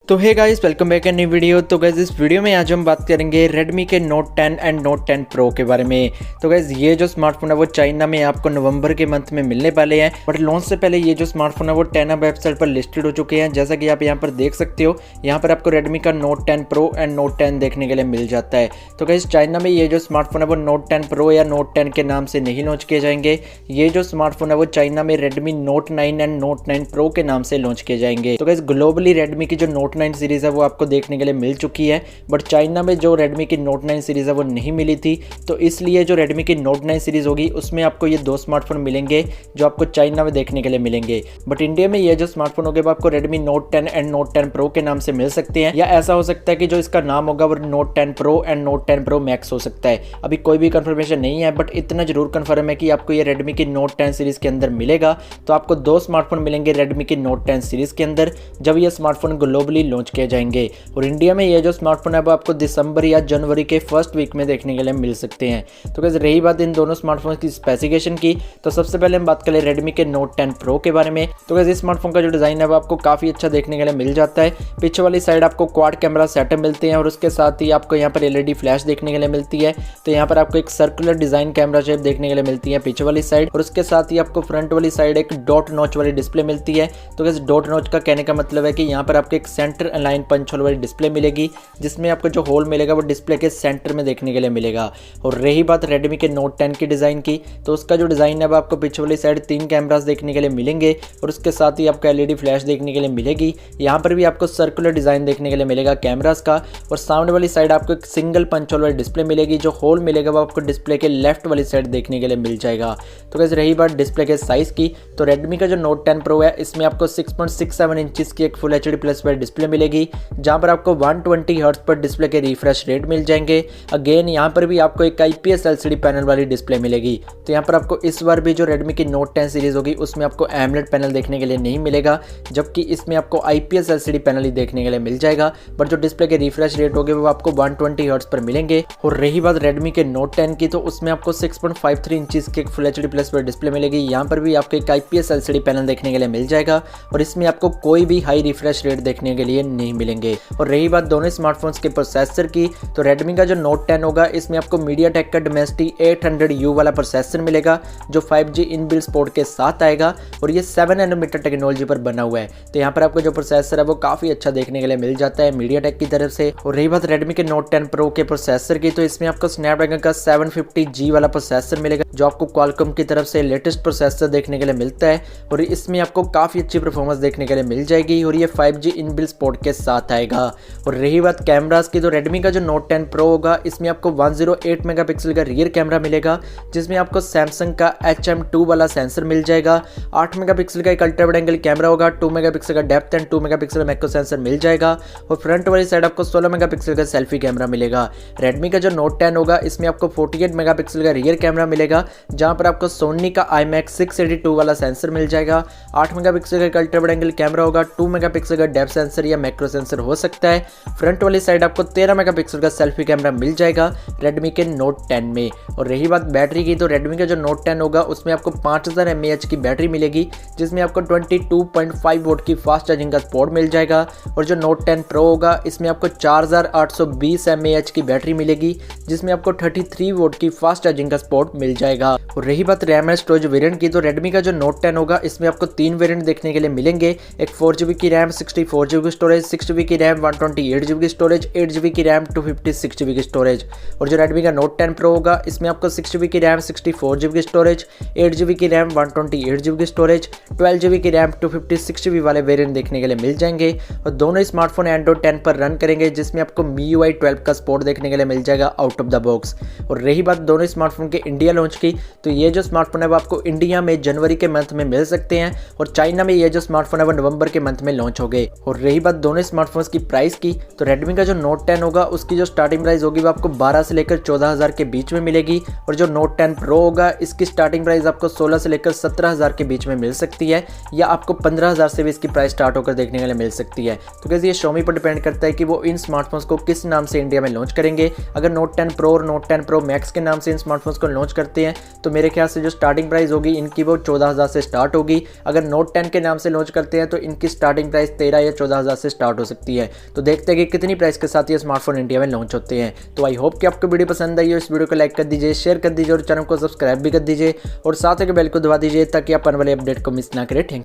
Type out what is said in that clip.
तो hey guys, welcome back new video. तो guys इस वीडियो में आज हम बात करेंगे Redmi के Note 10 एंड Note 10 Pro के बारे में। तो गाइस ये जो स्मार्टफोन है वो चाइना में आपको नवंबर के मंथ में मिलने वाले हैं, बट लॉन्च से पहले ये जो स्मार्टफोन है वो 10 वेबसाइट पर लिस्टेड हो चुके हैं। जैसा कि आप यहाँ पर देख सकते हो, यहाँ पर आपको Redmi का Note 10 Pro एंड Note 10 देखने के लिए मिल जाता है। तो गाइस चाइना में ये जो स्मार्टफोन है वो Note 10 Pro या Note 10 के नाम से नहीं लॉन्च किए जाएंगे। ये जो स्मार्टफोन है वो चाइना में Redmi Note 9 and Note 9 Pro के नाम से लॉन्च किए जाएंगे। तो गाइस ग्लोबली Redmi की जो Note 9 सीरीज है वो आपको देखने के लिए मिल चुकी है, बट चाइना में जो Redmi की Note 9 सीरीज है वो नहीं मिली थी। तो इसलिए जो Redmi की Note 9 सीरीज होगी उसमें आपको ये दो स्मार्टफोन मिलेंगे जो आपको चाइना में देखने के लिए मिलेंगे। बट इंडिया में ये जो स्मार्टफोन होगा वो आपको Redmi Note 10 and Note 10 Pro के नाम से मिल सकते हैं, या ऐसा हो सकता है कि जो इसका नाम होगा वो Note 10 Pro and Note 10 Pro Max हो सकता है। अभी कोई भी कंफर्मेशन नहीं है, बट इतना जरूर कंफर्म है कि आपको ये Redmi की Note 10 सीरीज के अंदर मिलेगा। तो आपको दो स्मार्टफोन मिलेंगे Redmi की Note 10 सीरीज के अंदर जब ये स्मार्टफोन ग्लोबली लॉन्च किए जाएंगे। और इंडिया में ये जो स्मार्टफोन है वो आपको दिसंबर या जनवरी के फर्स्ट वीक में देखने के लिए मिल सकते हैं। तो कैसे रही बात इन दोनों स्मार्टफोन की स्पेसिफिकेशन की, तो सबसे पहले हम बात करें Redmi के Note 10 Pro के बारे में। तो कैसे इस स्मार्टफोन का जो डिज़ाइन है वो आपको काफ़ी अच्छा देखने के लिए मिल जाता है। पीछे वाली साइड आपको क्वाड कैमरा सेटअप मिलते हैं और उसके साथ ही आपको यहाँ पर LED फ्लैश देखने के लिए मिलती है। तो यहाँ पर आपको एक सर्कुलर डिज़ाइन कैमरा शेप देखने के लिए मिलती है पीछे वाली साइड, और उसके साथ ही आपको फ्रंट वाली साइड एक डॉट नॉच वाली डिस्प्ले मिलती है। तो कैसे डॉट नॉच का कहने का मतलब है कि यहाँ पर आपको एक सेंटर अलाइन पंच होल वाली डिस्प्ले मिलेगी, जिसमें आपको जो होल मिलेगा वो डिस्प्ले के सेंटर में देखने के लिए मिलेगा। और रही बात Redmi के Note 10 की डिज़ाइन की, तो उसका जो डिज़ाइन है वो आपको पीछे वाली साइड 3 कैमरास देखने के लिए मिलेंगे और उसके साथ ही आपको LED फ्लैश देखने के लिए मिलेगी। यहाँ पर भी आपको सर्कुलर डिज़ाइन देखने के लिए मिलेगा कैमरास का, और सामने वाली साइड आपको एक सिंगल पंच होल वाली डिस्प्ले मिलेगी। जो होल मिलेगा वो आपको डिस्प्ले के लेफ्ट वाली साइड देखने के लिए मिल जाएगा। तो कैसे रही बात डिस्प्ले के साइज़ की, तो Redmi का जो Note 10 Pro है इसमें आपको 6.67 इंचेस की एक फुल HD प्लस वाली डिस्प्ले मिलेगी, जहाँ पर आपको 120 हर्ट्ज पर डिस्प्ले के रिफ्रेश रेट मिल जाएंगे। अगेन यहाँ पर भी आपको एक IPS LCD पैनल वाली डिस्प्ले मिलेगी। तो यहाँ पर आपको इस बार भी जो Redmi की Note 10 सीरीज होगी उसमें आपको AMOLED पैनल देखने के लिए नहीं मिलेगा, जबकि इसमें आपको IPS LCD पैनल ही देखने के लिए मिल जाएगा। बट जो डिस्प्ले के रिफ्रेश रेट होंगे वो आपको 120 हर्ट्ज पर मिलेंगे। और रही बात Redmi के Note 10 की, तो उसमें आपको 6.53 इंचेस की एक फुल HD प्लस पर डिस्प्ले मिलेगी। यहाँ पर भी आपको एक IPS LCD पैनल देखने के लिए मिल जाएगा, और इसमें आपको कोई भी हाई रिफ्रेश रेट देखने के लिए नहीं मिलेंगे। और रही बात दोनों स्मार्टफोन्स के प्रोसेसर की, तो Redmi का जो Note 10 होगा इसमें आपको MediaTek का Dimensity 800U वाला प्रोसेसर मिलेगा जो 5G इनबिल्ट सपोर्ट के साथ आएगा, और ये 7 नैनोमीटर टेक्नोलॉजी पर बना हुआ है। तो यहाँ पर आपको जो प्रोसेसर है वो काफ़ी अच्छा देखने के लिए मिल जाता है MediaTek की तरफ से। और रही बात Redmi के Note 10 Pro के प्रोसेसर की, तो इसमें आपको स्नैपड्रैगन का 750G वाला प्रोसेसर मिलेगा जो आपको Qualcomm की तरफ से लेटेस्ट प्रोसेसर देखने के लिए मिलता है, और इसमें आपको काफ़ी अच्छी परफॉर्मेंस देखने के लिए मिल जाएगी, और ये 5G इनबिल्ट सपोर्ट के साथ आएगा। और रही बात कैमरास की, तो Redmi का जो Note 10 Pro होगा इसमें आपको 108 मेगापिक्सल का रियर कैमरा मिलेगा, जिसमें आपको सैमसंग का HM2 वाला सेंसर मिल जाएगा। 8 मेगापिक्सल का एक अल्ट्रा वाइड एंगल कैमरा होगा, 2 मेगापिक्सल का depth and 2 megapixel macro sensor मिल जाएगा, और फ्रंट वाली साइड आपको 16 मेगापिक्सल का सेल्फी कैमरा मिलेगा। Redmi का जो Note 10 होगा इसमें आपको 48 मेगापिक्सल का रियर कैमरा मिलेगा, जहां पर आपको सोनी का IMAX 682 वाला सेंसर मिल जाएगा। 8 मेगापिक्सल का एक अल्ट्रा वाइड एंगल कैमरा होगा, 2 मेगापिक्सल का डेप्थ सेंसर या मैक्रो सेंसर हो सकता है। फ्रंट वाली साइड आपको 13 मेगापिक्सल का सेल्फी कैमरा मिल जाएगा Redmi के Note 10 में। और रही बात बैटरी की, तो Redmi का जो Note 10 होगा उसमें आपको 5000 mAh की बैटरी मिलेगी, जिसमें आपको 22.5 वोल्ट की फास्ट चार्जिंग का सपोर्ट मिल जाएगा। और जो Note 10 Pro होगा इसमें आपको 4820 mAh की बैटरी मिलेगी, जिसमें आपको 33 वोल्ट की फास्ट चार्जिंग का सपोर्ट मिल जाएगा। और रही बात रैम एंड स्टोरेज वेरिएंट की, तो Redmi का जो Note 10 होगा इसमें आपको 3 वेरिएंट देखने के लिए मिलेंगे। एक 4GB की रैम, 64GB की स्टोरेज, 6GB की रैम, 128GB की स्टोरेज, 8GB की रैम, 256GB की स्टोरेज। और जो Redmi का Note 10 Pro होगा इसमें आपको 6GB की रैम, 64GB की स्टोरेज, 8GB की रैम, 128GB की स्टोरेज, 12GB की रैम, 256GB वाले वेरिएंट देखने के लिए मिल जाएंगे। और दोनों स्मार्टफोन Android 10 पर रन करेंगे, जिसमें आपको MIUI 12 का सपोर्ट देखने के लिए मिल जाएगा आउट ऑफ द बॉक्स। और रही बात दोनों स्मार्टफोन के इंडिया लॉन्च की, तो ये जो स्मार्टफोन है वो आपको इंडिया में जनवरी के मंथ में मिल सकते हैं, और चाइना में ये जो स्मार्टफोन है वो नवंबर के मंथ में लॉन्च हो गए। और रही बात दोनों स्मार्टफोन्स की प्राइस की, तो Redmi का जो Note 10 होगा उसकी जो स्टार्टिंग प्राइस होगी वो आपको 12 से लेकर 14,000 के बीच में मिलेगी, और जो Note 10 Pro होगा इसकी स्टार्टिंग प्राइस आपको 16 से लेकर 17,000 के बीच में मिल सकती है, या आपको 15,000 से भी इसकी प्राइस स्टार्ट होकर देखने के लिए मिल सकती है। तो कैसे ये Xiaomi पर डिपेंड करता है कि वो इन स्मार्टफोन्स को किस नाम से इंडिया में लॉन्च करेंगे। अगर Note 10 Pro और Note 10 Pro Max के नाम से इन स्मार्टफोन्स को लॉन्च करते हैं तो मेरे ख्याल से जो स्टार्टिंग प्राइस होगी इनकी वो 14,000 से स्टार्ट होगी। अगर Note 10 के नाम से लॉन्च करते हैं तो इनकी स्टार्टिंग प्राइस 13 या 14,000 15 से स्टार्ट हो सकती है। तो देखते हैं कि कितनी प्राइस के साथ ये स्मार्टफोन इंडिया में लॉन्च होते हैं। तो आई होप कि आपको वीडियो पसंद आई हो। इस वीडियो को लाइक कर दीजिए, शेयर कर दीजिए और चैनल को सब्सक्राइब भी कर दीजिए और साथ ही बेल को दबा दीजिए ताकि आप आने वाले अपडेट को मिस ना करें। थैंक